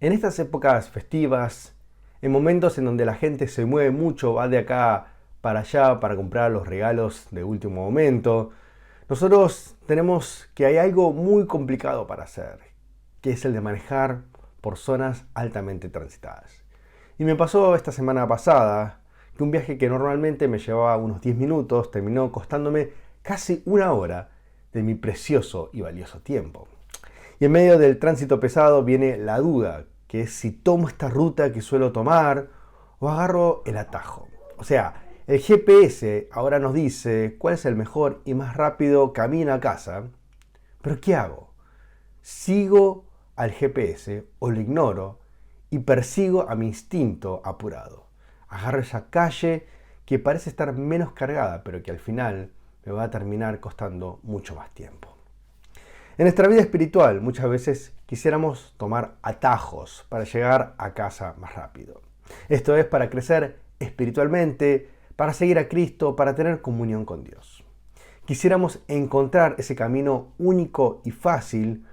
En estas épocas festivas, en momentos en donde la gente se mueve mucho, va de acá para allá para comprar los regalos de último momento, nosotros tenemos que hay algo muy complicado para hacer, que es el de manejar por zonas altamente transitadas. Y me pasó esta semana pasada que un viaje que normalmente me llevaba unos 10 minutos terminó costándome casi una hora de mi precioso y valioso tiempo. Y en medio del tránsito pesado viene la duda, que es si tomo esta ruta que suelo tomar o agarro el atajo. O sea, el GPS ahora nos dice cuál es el mejor y más rápido camino a casa, pero ¿qué hago? ¿Sigo al GPS o lo ignoro y persigo a mi instinto apurado? Agarro esa calle que parece estar menos cargada, pero que al final me va a terminar costando mucho más tiempo. En nuestra vida espiritual muchas veces quisiéramos tomar atajos para llegar a casa más rápido. Esto es para crecer espiritualmente, para seguir a Cristo, para tener comunión con Dios. Quisiéramos encontrar ese camino único y fácil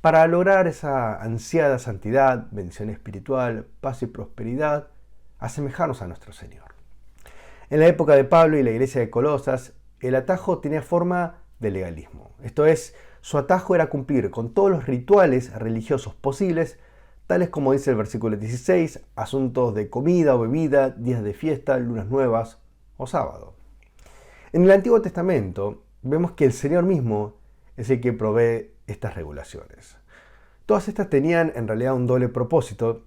para lograr esa ansiada santidad, bendición espiritual, paz y prosperidad, asemejarnos a nuestro Señor. En la época de Pablo y la iglesia de Colosas, el atajo tenía forma de legalismo. Esto es, su atajo era cumplir con todos los rituales religiosos posibles, tales como dice el versículo 16, asuntos de comida o bebida, días de fiesta, lunas nuevas o sábado. En el Antiguo Testamento vemos que el Señor mismo es el que provee estas regulaciones. Todas estas tenían en realidad un doble propósito.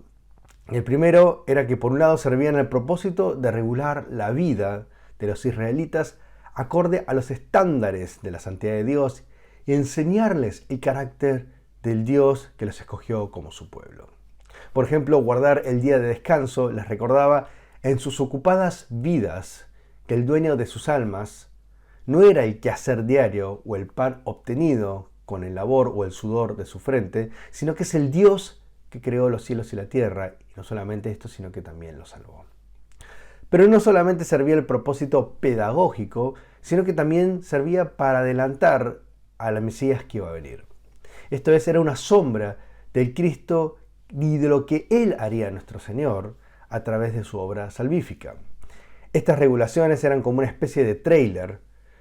El primero era que por un lado servían al propósito de regular la vida de los israelitas acorde a los estándares de la santidad de Dios y enseñarles el carácter del Dios que los escogió como su pueblo. Por ejemplo, guardar el día de descanso les recordaba en sus ocupadas vidas que el dueño de sus almas no era el quehacer diario o el pan obtenido con el labor o el sudor de su frente, sino que es el Dios que creó los cielos y la tierra, y no solamente esto, sino que también los salvó. Pero no solamente servía el propósito pedagógico, sino que también servía para adelantar a la Mesías que iba a venir. Esto es, era una sombra del Cristo y de lo que Él haría a nuestro Señor a través de su obra salvífica. Estas regulaciones eran como una especie de tráiler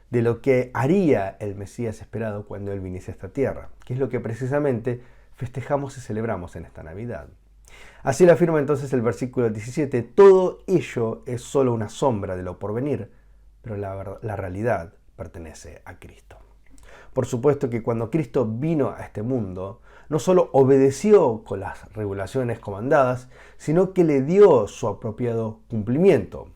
de lo que haría el Mesías esperado cuando Él viniese a esta tierra, que es lo que precisamente festejamos y celebramos en esta Navidad. Así lo afirma entonces el versículo 17, todo ello es solo una sombra de lo porvenir, pero la realidad pertenece a Cristo. Por supuesto que cuando Cristo vino a este mundo, no solo obedeció con las regulaciones comandadas, sino que le dio su apropiado cumplimiento.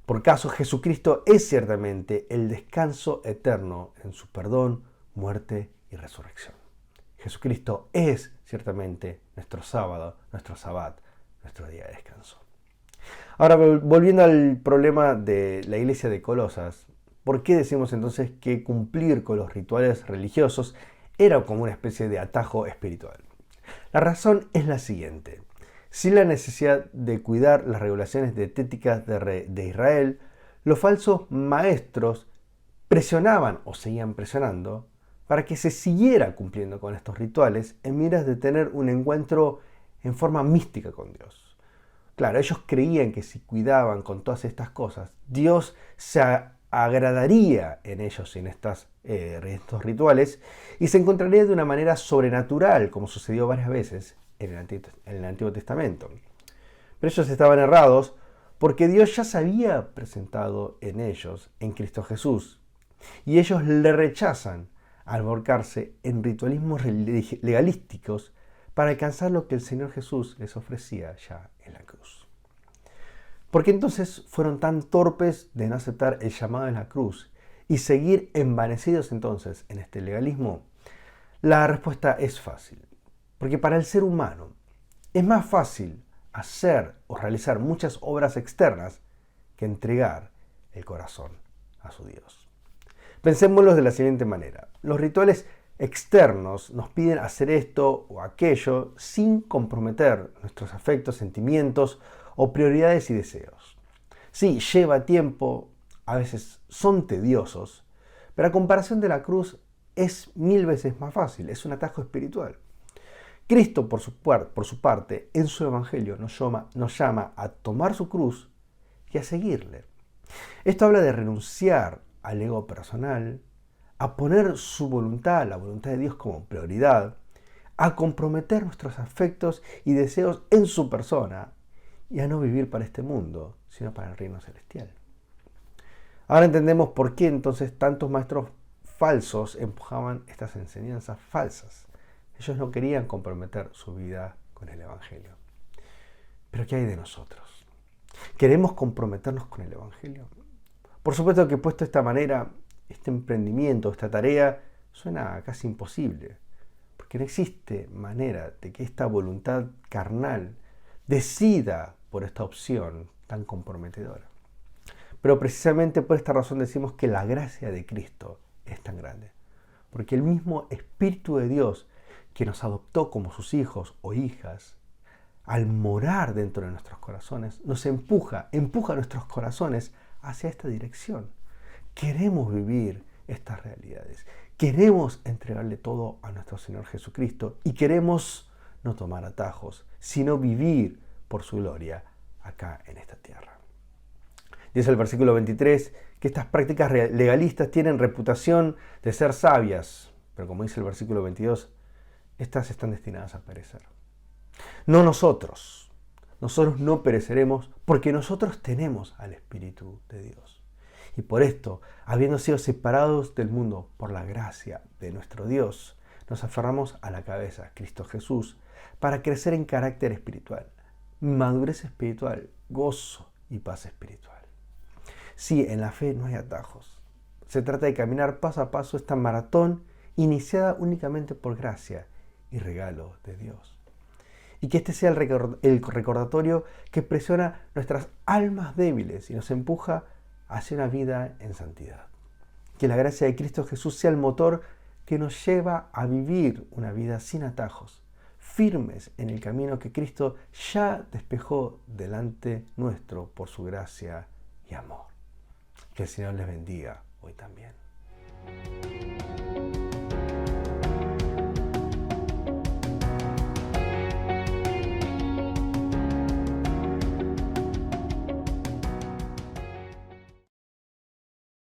Por caso, Jesucristo es ciertamente el descanso eterno en su perdón, muerte y resurrección. Jesucristo es ciertamente nuestro sábado, nuestro sabbat, nuestro día de descanso. Ahora, volviendo al problema de la iglesia de Colosas, ¿por qué decimos entonces que cumplir con los rituales religiosos era como una especie de atajo espiritual? La razón es la siguiente. Sin la necesidad de cuidar las regulaciones dietéticas de Israel, los falsos maestros presionaban o seguían presionando para que se siguiera cumpliendo con estos rituales en miras de tener un encuentro en forma mística con Dios. Claro, ellos creían que si cuidaban con todas estas cosas, Dios se agradaría en ellos y en estos rituales y se encontraría de una manera sobrenatural, como sucedió varias veces en el Antiguo Testamento. Pero ellos estaban errados porque Dios ya se había presentado en ellos, en Cristo Jesús, y ellos le rechazan al volcarse en ritualismos legalísticos para alcanzar lo que el Señor Jesús les ofrecía ya en la cruz. ¿Por qué entonces fueron tan torpes de no aceptar el llamado de la cruz y seguir envanecidos entonces en este legalismo? La respuesta es fácil, porque para el ser humano es más fácil hacer o realizar muchas obras externas que entregar el corazón a su Dios. Pensémoslo de la siguiente manera. Los rituales externos nos piden hacer esto o aquello sin comprometer nuestros afectos, sentimientos o prioridades y deseos. Sí, lleva tiempo, a veces son tediosos, pero a comparación de la cruz es 1000 veces más fácil, es un atajo espiritual. Cristo, por su parte, en su Evangelio nos llama a tomar su cruz y a seguirle. Esto habla de renunciar al ego personal, a poner su voluntad, la voluntad de Dios como prioridad, a comprometer nuestros afectos y deseos en su persona y a no vivir para este mundo, sino para el reino celestial. Ahora entendemos por qué entonces tantos maestros falsos empujaban estas enseñanzas falsas. Ellos no querían comprometer su vida con el Evangelio. Pero ¿qué hay de nosotros? ¿Queremos comprometernos con el Evangelio? Por supuesto que puesto de esta manera, este emprendimiento, esta tarea, suena casi imposible. Porque no existe manera de que esta voluntad carnal decida por esta opción tan comprometedora. Pero precisamente por esta razón decimos que la gracia de Cristo es tan grande. Porque el mismo Espíritu de Dios que nos adoptó como sus hijos o hijas, al morar dentro de nuestros corazones, nos empuja nuestros corazones hacia esta dirección. Queremos vivir estas realidades. Queremos entregarle todo a nuestro Señor Jesucristo y queremos no tomar atajos, sino vivir por su gloria acá en esta tierra. Dice el versículo 23 que estas prácticas legalistas tienen reputación de ser sabias, pero como dice el versículo 22, estas están destinadas a perecer. No nosotros no pereceremos porque nosotros tenemos al Espíritu de Dios. Y por esto, habiendo sido separados del mundo por la gracia de nuestro Dios, nos aferramos a la cabeza, Cristo Jesús, para crecer en carácter espiritual, madurez espiritual, gozo y paz espiritual. Sí, en la fe no hay atajos. Se trata de caminar paso a paso esta maratón iniciada únicamente por gracia y regalo de Dios. Y que este sea el recordatorio que presiona nuestras almas débiles y nos empuja hacia una vida en santidad. Que la gracia de Cristo Jesús sea el motor que nos lleva a vivir una vida sin atajos, firmes en el camino que Cristo ya despejó delante nuestro por su gracia y amor. Que el Señor les bendiga hoy también.